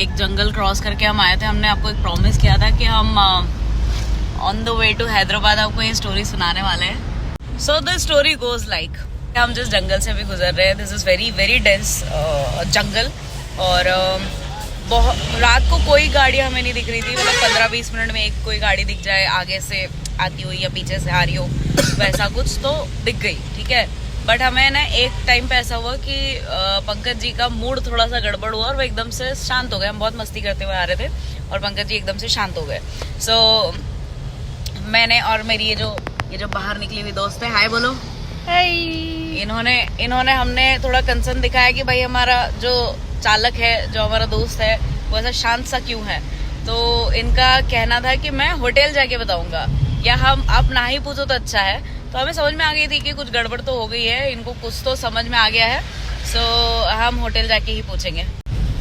एक जंगल क्रॉस करके हम आए थे। हमने आपको एक प्रॉमिस किया था कि हम on the way to Hyderabad आपको ये स्टोरी सुनाने वाले हैं। So the story goes like, हम जिस जंगल से भी गुजर रहे हैं, this is very very dense jungle, और बहुत रात को कोई गाड़ी हमें नहीं दिख रही थी। मतलब 15-20 मिनट में एक कोई गाड़ी दिख जाए आगे से आती हुई या पीछे से आ रही हो, वैसा कुछ तो दिख गई, ठीक है। बट हमें ना एक टाइम पे ऐसा हुआ कि पंकज जी का मूड थोड़ा सा गड़बड़ हुआ और वो एकदम से शांत हो गए। हम बहुत मस्ती करते हुए आ रहे थे और पंकज जी एकदम से शांत हो गए। सो मैंने और मेरी ये जो बाहर निकली हुई दोस्त है, हाय बोलो। हाय। इन्होंने हमने थोड़ा कंसर्न दिखाया कि भाई हमारा जो चालक है, जो हमारा दोस्त है, वो ऐसा शांत सा क्यों है। तो इनका कहना था कि मैं होटल जाके बताऊंगा, या हम आप ना ही पूछो तो अच्छा है। तो हमें समझ में आ गई थी कि कुछ गड़बड़ तो हो गई है, इनको कुछ तो समझ में आ गया है। सो हम होटल जाके ही पूछेंगे।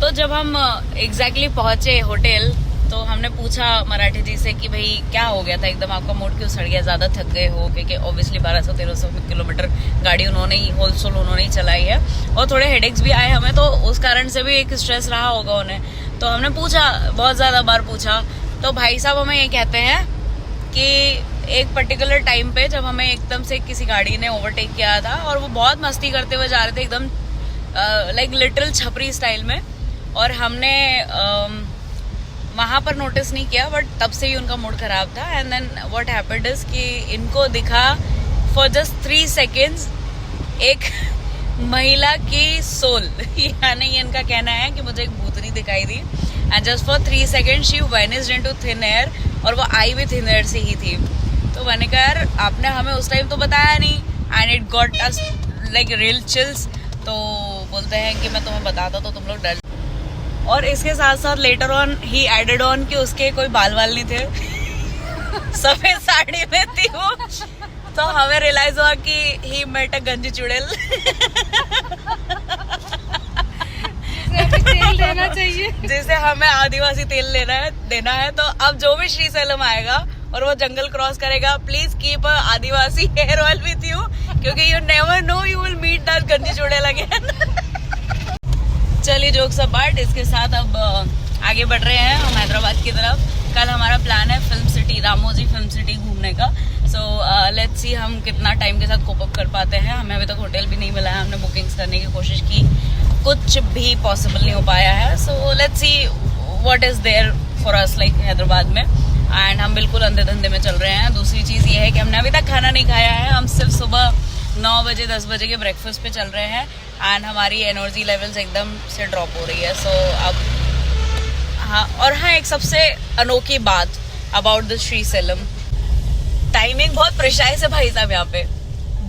तो जब हम एग्जैक्टली पहुंचे होटल, तो हमने पूछा मराठी जी से कि भाई क्या हो गया था, एकदम आपका मूड क्यों सड़ गया, ज्यादा थक गए हो? क्योंकि ऑब्वियसली 1200-1300 किलोमीटर गाड़ी उन्होंने ही चलाई है और थोड़े हेडेक्स भी आए हमें, तो उस कारण से भी एक स्ट्रेस रहा होगा उन्हें। तो हमने पूछा, बहुत ज्यादा बार पूछा। तो भाई साहब हमें ये कहते हैं कि एक पर्टिकुलर टाइम पे जब हमें एकदम से किसी गाड़ी ने ओवरटेक किया था और वो बहुत मस्ती करते हुए जा रहे थे, एकदम लाइक लिटिल छपरी स्टाइल में, और हमने वहां पर नोटिस नहीं किया, बट तब से ही उनका मूड खराब था। And then what happened is कि इनको दिखा फॉर जस्ट 3 सेकेंड्स एक महिला की सोल यानी इनका कहना है कि मुझे एक भूतनी दिखाई दी, and just for 3 second she vanished into thin air, और वो आई भी थिन एयर से ही थी। तो मैंने कहा यार आपने हमें उस टाइम तो बताया नहीं, and it got us like real chills. तो बोलते हैं कि मैं तुम्हें बताता तो तुम लोग डर। और इसके साथ साथ लेटर ऑन ही एडेड ऑन कि उसके कोई बाल नहीं थे सफेद साड़ी में थी वो। तो हमें रियलाइज हुआ कि ही मेट अ गंजी चुड़ैल तेल देना चाहिए, जिसे हमें आदिवासी तेल देना है। तो अब जो भी श्रीशैलम आएगा और वो जंगल क्रॉस करेगा, please keep Adivasi hair oil with you, क्योंकि you never know you will meet that ganji chudail again. चलिए जोक्स अपार्ट, इसके साथ अब आगे बढ़ रहे हैं हम हैदराबाद की तरफ। कल हमारा प्लान है film city, Ramoji film city घूमने का। सो लेट्स सी हम कितना टाइम के साथ कोप अप कर पाते हैं। हमें अभी तक होटल भी नहीं मिला है, हमने बुकिंग्स करने की कोशिश की, कुछ भी पॉसिबल नहीं हो पाया है। So let's see what is there for us like Hyderabad में। एंड हम बिल्कुल अंधे धंधे में चल रहे हैं। दूसरी चीज ये है कि हमने अभी तक खाना नहीं खाया है, हम सिर्फ सुबह 9 बजे 10 बजे के ब्रेकफास्ट पे चल रहे हैं, एंड हमारी एनर्जी लेवल्स एकदम से ड्रॉप हो रही है। सो अब हाँ, एक सबसे अनोखी बात अबाउट द श्रीशैलम, टाइमिंग बहुत प्रिसाइज है भाई साहब। यहाँ पे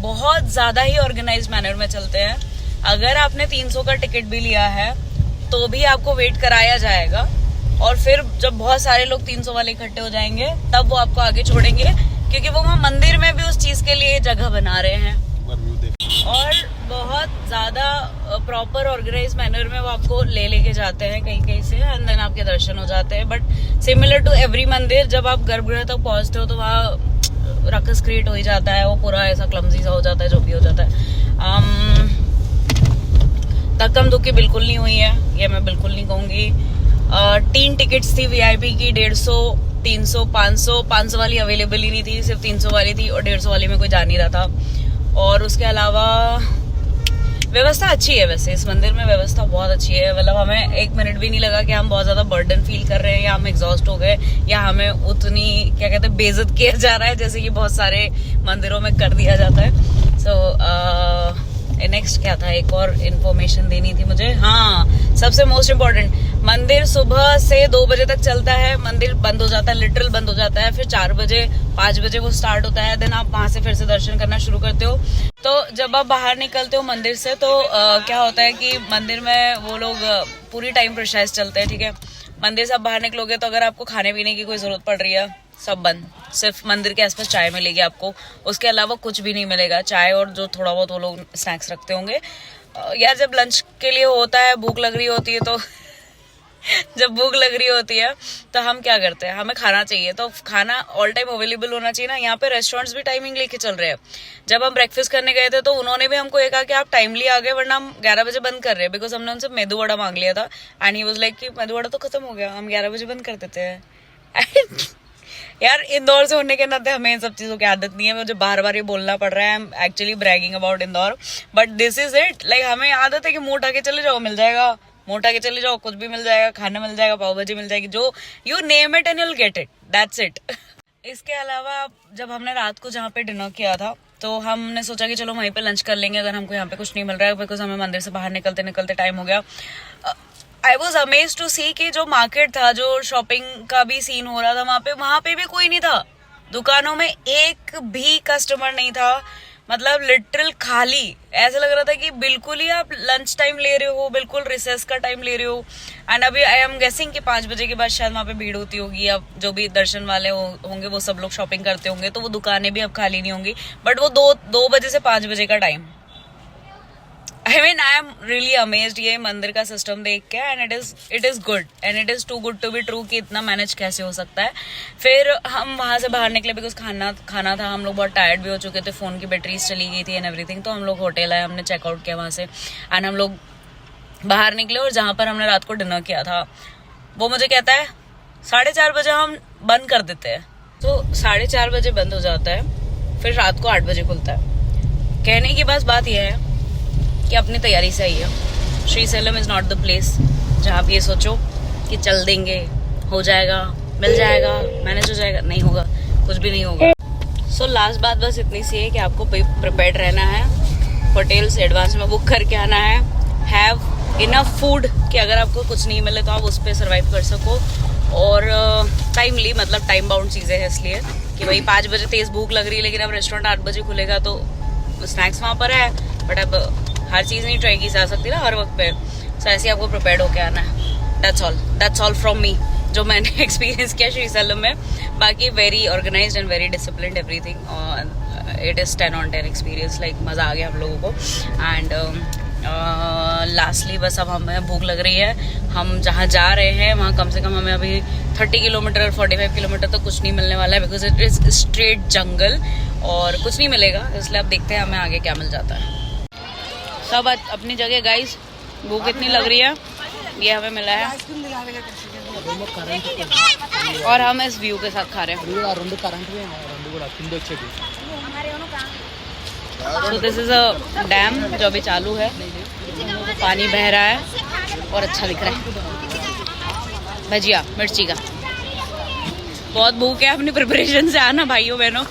बहुत ज्यादा ही ऑर्गेनाइज मैनर में चलते हैं। अगर आपने 300 का टिकट भी लिया है तो भी आपको वेट कराया जाएगा, और फिर जब बहुत सारे लोग 300 वाले इकट्ठे हो जाएंगे तब वो आपको आगे छोड़ेंगे, क्योंकि वो वहाँ मंदिर में भी उस चीज के लिए जगह बना रहे हैं। और बहुत ज्यादा प्रॉपर ऑर्गेनाइज मैनर में वो आपको लेके जाते हैं कहीं से, एंड देन आपके दर्शन हो जाते हैं। बट सिमिलर टू एवरी मंदिर, जब आप गर्भगृह तक पहुंचते हो तो वहाँ रकस क्रिएट हो ही जाता है, वो पूरा ऐसा क्लमजी सा हो जाता है, जो भी हो जाता है। धक्कम धुक्की बिल्कुल नहीं हुई है, ये मैं बिल्कुल नहीं कहूंगी। 3 टिकट्स थी वीआईपी की, 150, 300, 500 वाली अवेलेबल ही नहीं थी, सिर्फ 300 वाली थी, और 150 वाली में कोई जा नहीं रहा था। और उसके अलावा व्यवस्था अच्छी है, वैसे इस मंदिर में व्यवस्था बहुत अच्छी है। मतलब हमें 1 मिनट भी नहीं लगा कि हम बहुत ज्यादा बर्डन फील कर रहे हैं, या हम एग्जॉस्ट हो गए, या हमें उतनी क्या कहते हैं बेइज्जत किया जा रहा है जैसे कि बहुत सारे मंदिरों में कर दिया जाता है। सो नेक्स्ट क्या था, एक और इन्फॉर्मेशन देनी थी मुझे। हाँ, सबसे मोस्ट इम्पोर्टेंट, मंदिर सुबह से 2 बजे तक चलता है, मंदिर बंद हो जाता है, लिटरल बंद हो जाता है, फिर 4 बजे 5 बजे वो स्टार्ट होता है। देन आप वहां से फिर से दर्शन करना शुरू करते हो। तो जब आप बाहर निकलते हो मंदिर से, तो क्या होता है कि मंदिर में वो लोग पूरी टाइम प्रोसेस चलते हैं, ठीक है। मंदिर से आप बाहर निकलोगे तो अगर आपको खाने पीने की कोई जरूरत पड़ रही है, सब बंद। सिर्फ मंदिर के आसपास चाय मिलेगी आपको, उसके अलावा कुछ भी नहीं मिलेगा। चाय और जो थोड़ा बहुत वो लोग स्नैक्स रखते होंगे। यार जब लंच के लिए होता है, भूख लग रही होती है, तो जब भूख लग रही होती है तो हम क्या करते हैं, हमें खाना चाहिए तो खाना ऑल टाइम अवेलेबल होना चाहिए ना। यहाँ पे रेस्टोरेंट्स भी टाइमिंग लेके चल रहे हैं। जब हम ब्रेकफास्ट करने गए थे तो उन्होंने भी हमको ये कहा कि आप टाइमली आ गए वरना हम 11 बजे बंद कर रहे हैं, बिकॉज हमने उनसे मेदू वड़ा मांग लिया था एंड ही वाज लाइक कि मेदू वड़ा तो खत्म हो गया, हम 11 बजे बंद कर देते हैं। यार इंदौर से होने के नाते हमें इन सब चीजों की आदत नहीं है, मुझे बार बार ये बोलना पड़ रहा है। I am actually bragging about Indore, but this is it. Like हमें आदत है कि मुंह उठा के चले जाओ, मिल जाएगा, मुंह उठा के चले जाओ, कुछ भी मिल जाएगा, खाना मिल जाएगा, पाव भाजी मिल जाएगी, जो you name it and you'll get it, that's it. इसके अलावा जब हमने रात को जहाँ पे डिनर किया था तो हमने सोचा कि चलो वहीं पे लंच कर लेंगे अगर हमको यहाँ पे कुछ नहीं मिल रहा है, बिकॉज हमें मंदिर से बाहर निकलते निकलते टाइम हो गया। आई वॉज अमेज्ड टू सी कि जो मार्केट था, जो शॉपिंग का भी सीन हो रहा था वहां पे भी कोई नहीं था। दुकानों में एक भी कस्टमर नहीं था, मतलब लिटरल खाली। ऐसा लग रहा था कि बिल्कुल ही आप लंच टाइम ले रहे हो, बिल्कुल रिसेस का टाइम ले रहे हो। एंड अभी आई एम गेसिंग कि 5 बजे के बाद शायद वहां पे भीड़ होती होगी, अब जो भी दर्शन वाले होंगे वो सब लोग शॉपिंग करते होंगे, तो वो दुकानें भी अब खाली नहीं होंगी। बट वो 2 बजे से 5 बजे का time, I mean I am really amazed ये मंदिर का सिस्टम देख के। And it is good and it is too good to be true कि इतना मैनेज कैसे हो सकता है। फिर हम वहां से बाहर निकले बिकॉज खाना था, हम लोग बहुत टायर्ड भी हो चुके थे, फोन की बैटरीज चली गई थी एंड एवरीथिंग। तो हम लोग होटल आए, हमने चेकआउट किया वहां से एंड हम लोग बाहर निकले। और जहां पर हमने रात को डिनर किया था वो मुझे कहता है 4:30 बजे हम बंद कर देते हैं। तो 4:30 बजे बंद हो जाता है, फिर रात को 8 बजे खुलता है। कहने की बात यह है कि अपनी तैयारी से आइए। Srisailam is not the place जहाँ आप ये सोचो कि चल देंगे, हो जाएगा, मिल जाएगा, मैनेज हो जाएगा, नहीं होगा, कुछ भी नहीं होगा। सो लास्ट बात बस इतनी सी है कि आपको प्रिपेयर्ड रहना है, होटल्स एडवांस में बुक करके आना है, हैव इनफ फूड कि अगर आपको कुछ नहीं मिले तो आप उस पर सर्वाइव कर सको। और टाइमली, मतलब टाइम बाउंड चीज़ें हैं, इसलिए कि भाई 5 बजे तेज भूख लग रही है लेकिन अब रेस्टोरेंट 8 बजे खुलेगा तो स्नैक्स वहाँ पर है, बट अब हर चीज़ नहीं ट्राई की जा सकती ना हर वक्त पे। सो ऐसे आपको प्रिपेयर्ड होके आना है। दैट्स ऑल फ्रॉम मी, जो मैंने एक्सपीरियंस किया श्रीशैलम में। बाकी very organised and very disciplined everything. It is 10 on 10 experience. Like मज़ा आ गया हम लोगों को। एंड लास्टली बस अब हमें भूख लग रही है। हम जहाँ जा रहे हैं वहाँ कम से कम हमें अभी 30 किलोमीटर 45 किलोमीटर तो कुछ नहीं मिलने वाला है, बिकॉज इट इज़ स्ट्रेट जंगल और कुछ नहीं मिलेगा। इसलिए अब देखते हैं हमें आगे क्या मिल जाता है। सब अपनी जगह गाइस, भूख इतनी लग रही है, ये हमें मिला है और हम इस व्यू के साथ खा रहे हैं। So this is a dam जो अभी चालू है, पानी बह रहा है और अच्छा दिख रहा है। भजिया मिर्ची का, बहुत भूख है, अपनी प्रिपरेशन से आना भाइयों बहनों।